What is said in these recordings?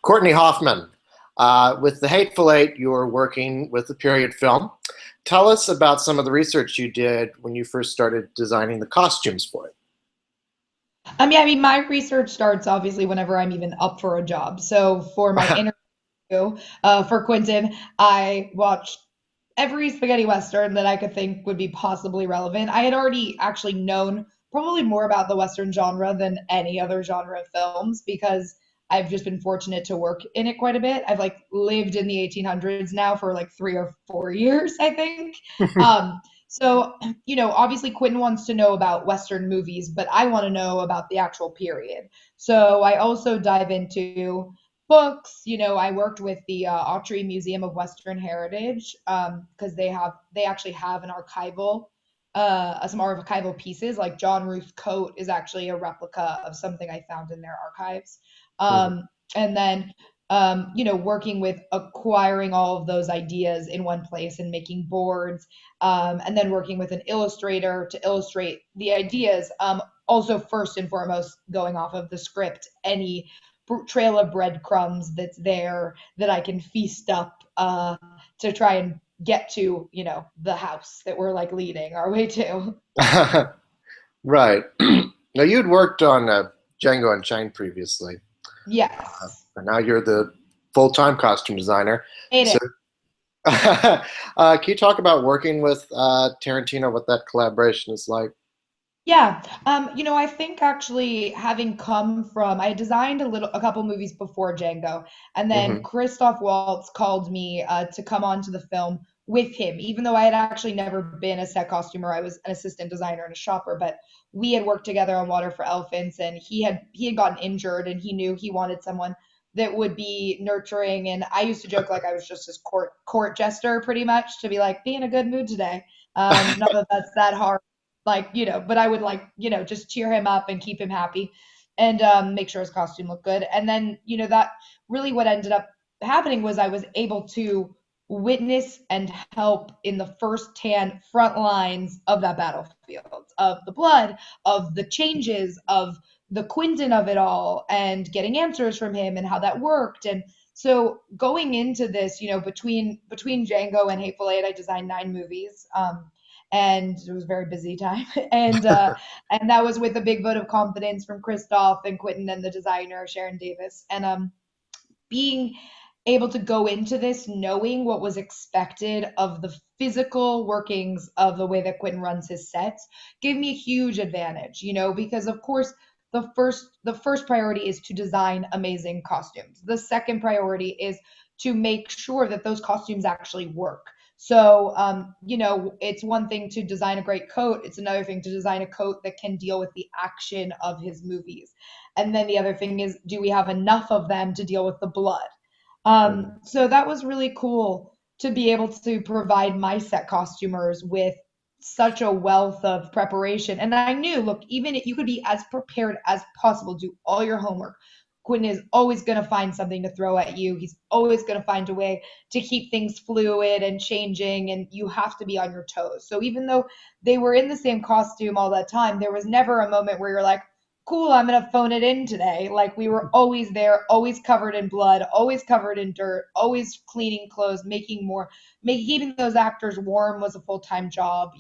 Courtney Hoffman. With the Hateful Eight, you were working with the period film. Tell us about some of the research you did when you first started designing the costumes for it. Yeah, I mean, my research starts obviously whenever I'm even up for a job. So for my interview for Quentin, I watched every spaghetti western that I could think would be possibly relevant. I had already actually known probably more about the western genre than any other genre of films because I've just been fortunate to work in it quite a bit. I've like lived in the 1800s now for like 3 or 4 years, I think. So obviously Quentin wants to know about western movies, but I want to know about the actual period. So I also dive into books. I worked with the Autry Museum of Western Heritage because they actually have an archival some archival pieces. Like John Ruth's coat is actually a replica of something I found in their archives. Mhm. And then working with acquiring all of those ideas in one place and making boards, and then working with an illustrator to illustrate the ideas. Also, first and foremost, going off of the script, any trail of breadcrumbs that's there that I can feast up to try and get to, the house that we're like leading our way to. Right. Now, you'd worked on Django Unchained previously, Yes. but now you're the full-time costume designer. Hate So, it. can you talk about working with Tarantino, what that collaboration is like? Yeah. I think actually having come from I designed a couple movies before Django, and then Hmm. Christoph Waltz called me to come onto the film with him, even though I had actually never been a set costumer. I was an assistant designer and a shopper, but we had worked together on Water for Elephants, and he had gotten injured, and he knew he wanted someone that would be nurturing. And I used to joke like I was just his court jester, pretty much, to be like, be in a good mood today. Not that that's that hard, like, but I would like, just cheer him up and keep him happy and make sure his costume looked good. And then, that really what ended up happening was I was able to witness and help in the first-hand front lines of that battlefield, of the blood, of the changes, of the Quentin of it all, and getting answers from him and how that worked. And so going into this, between Django and Hateful Eight, I designed 9 movies. And it was a very busy time. And that was with a big vote of confidence from Christoph and Quentin and the designer Sharon Davis. And being able to go into this knowing what was expected of the physical workings of the way that Quentin runs his sets gave me a huge advantage, because of course the first priority is to design amazing costumes. The second priority is to make sure that those costumes actually work. So, it's one thing to design a great coat. It's another thing to design a coat that can deal with the action of his movies. And then the other thing is, do we have enough of them to deal with the blood? So that was really cool to be able to provide my set costumers with such a wealth of preparation. And I knew, look, even if you could be as prepared as possible, do all your homework. Quentin is always going to find something to throw at you. He's always going to find a way to keep things fluid and changing, and you have to be on your toes. So even though they were in the same costume all that time, there was never a moment where you're like, cool, I'm gonna phone it in today. Like we were always there, always covered in blood, always covered in dirt, always cleaning clothes, making more, making keeping those actors warm was a full-time job.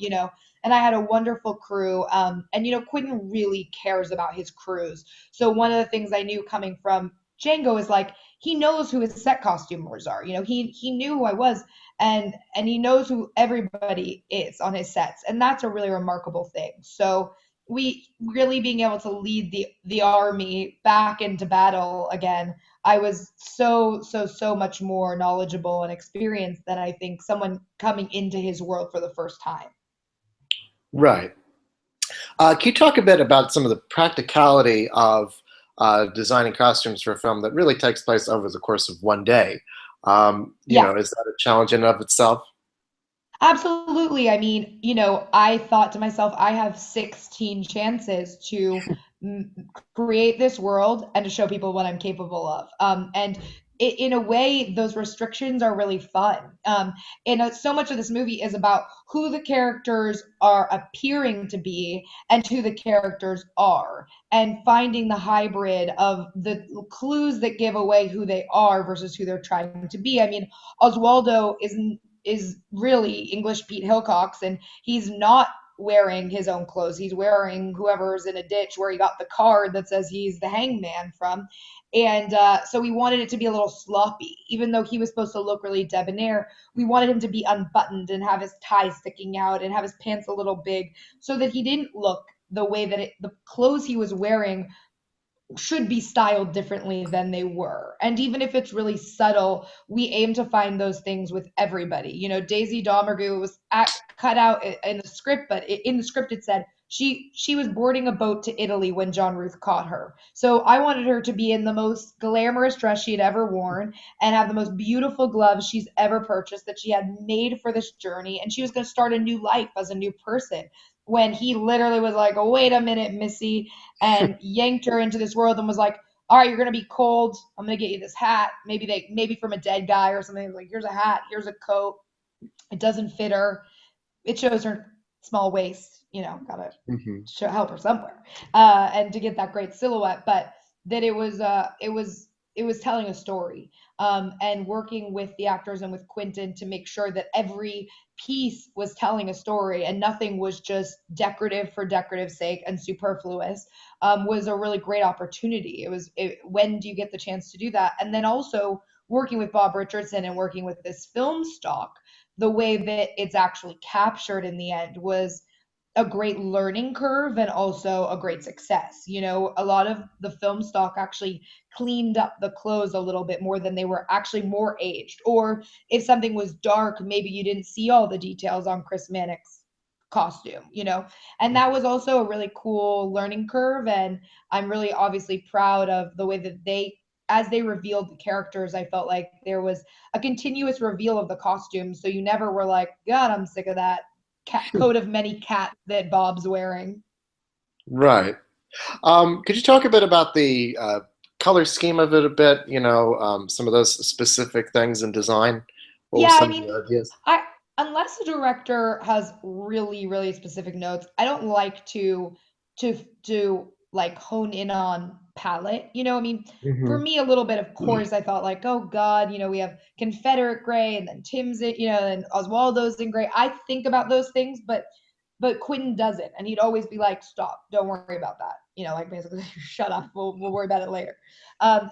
And I had a wonderful crew. And Quentin really cares about his crews. So one of the things I knew coming from Django is like he knows who his set costumers are. He knew who I was, and he knows who everybody is on his sets, and that's a really remarkable thing. So we really being able to lead the army back into battle again, I was so much more knowledgeable and experienced than I think someone coming into his world for the first time. Right. Can you talk a bit about some of the practicality of designing costumes for a film that really takes place over the course of one day? Yeah. Is that a challenge in and of itself? Absolutely. I mean, I thought to myself, I have 16 chances to create this world and to show people what I'm capable of. And in a way, those restrictions are really fun. And so much of this movie is about who the characters are appearing to be and who the characters are, and finding the hybrid of the clues that give away who they are versus who they're trying to be. I mean, Oswaldo is really English Pete Hilcox, and he's not wearing his own clothes. He's wearing whoever's in a ditch where he got the card that says he's the hangman from. And so we wanted it to be a little sloppy, even though he was supposed to look really debonair. We wanted him to be unbuttoned and have his tie sticking out and have his pants a little big, so that he didn't look the way that the clothes he was wearing should be styled differently than they were. And even if it's really subtle, we aim to find those things with everybody. You know, Daisy Domergue was cut out in the script, but in the script it said she was boarding a boat to Italy when John Ruth caught her. So I wanted her to be in the most glamorous dress she had ever worn and have the most beautiful gloves she's ever purchased, that she had made for this journey, and she was going to start a new life as a new person, when he literally was like, oh, wait a minute, Missy, and yanked her into this world and was like, all right, you're gonna be cold. I'm gonna get you this hat. Maybe from a dead guy or something. Like, here's a hat, here's a coat. It doesn't fit her. It shows her small waist. You know, gotta Hmm. help her somewhere, and to get that great silhouette. But that it was telling a story, and working with the actors and with Quentin to make sure that every piece was telling a story and nothing was just decorative for decorative sake and superfluous, was a really great opportunity. When do you get the chance to do that? And then also working with Bob Richardson and working with this film stock, the way that it's actually captured in the end was a great learning curve and also a great success. You know, a lot of the film stock actually cleaned up the clothes a little bit more than they were actually more aged. Or if something was dark, maybe you didn't see all the details on Chris Mannix costume, you know. And that was also a really cool learning curve, and I'm really obviously proud of the way that as they revealed the characters, I felt like there was a continuous reveal of the costumes, so you never were like, God, I'm sick of that coat of many cats that Bob's wearing. Right. Could you talk a bit about the color scheme of it a bit? Some of those specific things in design. What were Yeah, I some of mean, the ideas? I unless the director has really, really specific notes, I don't like to like hone in on palette. You know, I mean, for Hmm. me, a little bit, of course, I thought like, oh God, we have Confederate gray and then Tim's it, and Oswaldo's in gray. I think about those things, but Quentin doesn't, and he'd always be like, "Stop, don't worry about that." Like basically, shut up. We'll worry about it later.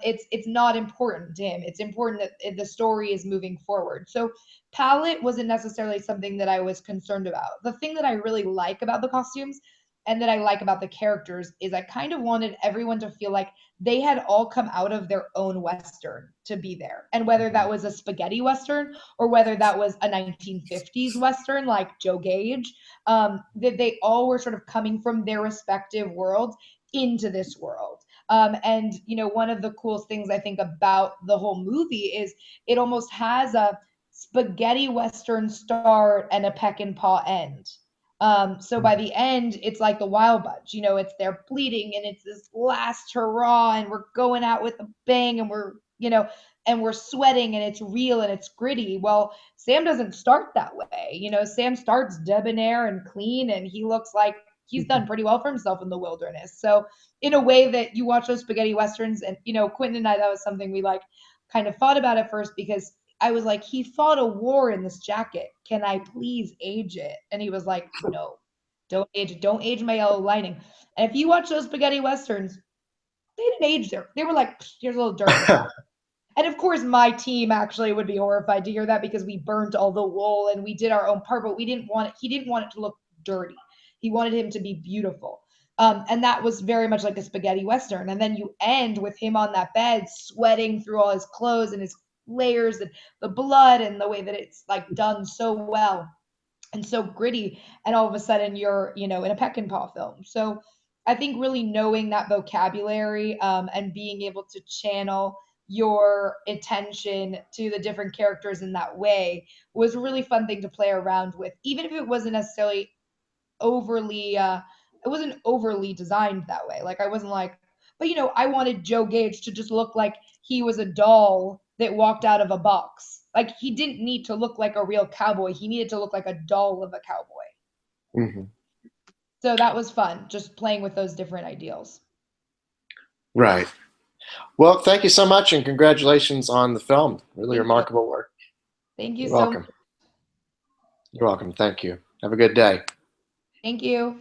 It's not important to him. It's important that the story is moving forward. So palette wasn't necessarily something that I was concerned about. The thing that I really like about the costumes and that I like about the characters is I kind of wanted everyone to feel like they had all come out of their own Western to be there. And whether that was a spaghetti Western or whether that was a 1950s Western like Joe Gage, that they all were sort of coming from their respective worlds into this world. And one of the coolest things I think about the whole movie is it almost has a spaghetti Western start and a peck and paw end. So by the end, it's like the Wild Bunch. It's they're bleeding and it's this last hurrah, and we're going out with a bang, and we're sweating, and it's real and it's gritty. Well, Sam doesn't start that way. Sam starts debonair and clean, and he looks like he's done pretty well for himself in the wilderness. So in a way that you watch those spaghetti westerns, and Quentin and I, that was something we like kind of thought about at first, because I was like, he fought a war in this jacket. Can I please age it? And he was like, no, don't age it. Don't age my yellow lining. And if you watch those spaghetti westerns, they didn't age there. They were like, here's a little dirt in the back. And of course, my team actually would be horrified to hear that, because we burnt all the wool and we did our own part, but he didn't want it to look dirty. He wanted him to be beautiful. And that was very much like a spaghetti Western. And then you end with him on that bed, sweating through all his clothes and his layers and the blood, and the way that it's like done so well and so gritty. And all of a sudden you're, in a Peckinpah film. So I think really knowing that vocabulary, and being able to channel your attention to the different characters in that way was a really fun thing to play around with, even if it wasn't necessarily overly it wasn't overly designed that way. Like I wasn't like, but I wanted Joe Gage to just look like he was a doll that walked out of a box. Like, he didn't need to look like a real cowboy. He needed to look like a doll of a cowboy. Hmm. So that was fun, just playing with those different ideals. Right. Well, thank you so much, and congratulations on the film. Really Thank you. remarkable work. Thank you You're so much. welcome. You're welcome. Thank you. Have a good day. Thank you.